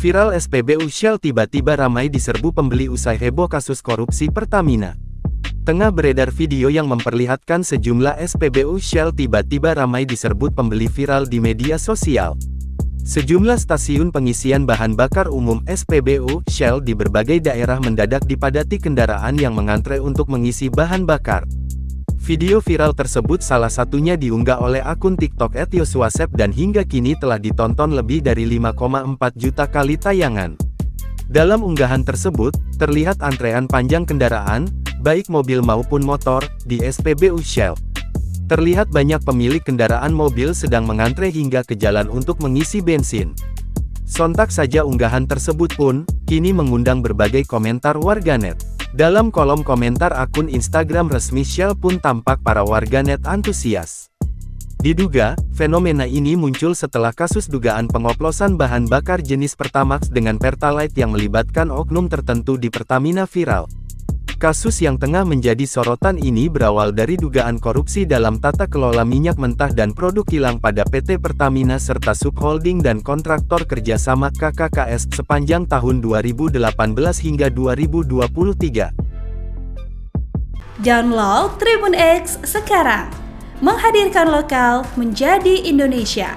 Viral SPBU Shell tiba-tiba ramai diserbu pembeli usai heboh kasus korupsi Pertamina. Tengah beredar video yang memperlihatkan sejumlah SPBU Shell tiba-tiba ramai diserbu pembeli viral di media sosial. Sejumlah stasiun pengisian bahan bakar umum SPBU Shell di berbagai daerah mendadak dipadati kendaraan yang mengantre untuk mengisi bahan bakar. Video viral tersebut salah satunya diunggah oleh akun TikTok @yosuasep dan hingga kini telah ditonton lebih dari 5,4 juta kali tayangan. Dalam unggahan tersebut, terlihat antrean panjang kendaraan, baik mobil maupun motor, di SPBU Shell. Terlihat banyak pemilik kendaraan mobil sedang mengantre hingga ke jalan untuk mengisi bensin. Sontak saja unggahan tersebut pun, kini mengundang berbagai komentar warganet. Dalam kolom komentar akun Instagram resmi Shell pun tampak para warganet antusias. Diduga, fenomena ini muncul setelah kasus dugaan pengoplosan bahan bakar jenis Pertamax dengan Pertalite yang melibatkan oknum tertentu di Pertamina viral. Kasus yang tengah menjadi sorotan ini berawal dari dugaan korupsi dalam tata kelola minyak mentah dan produk kilang pada PT Pertamina serta subholding dan kontraktor kerjasama KKKS sepanjang tahun 2018 hingga 2023. Download Tribun X sekarang, menghadirkan lokal menjadi Indonesia.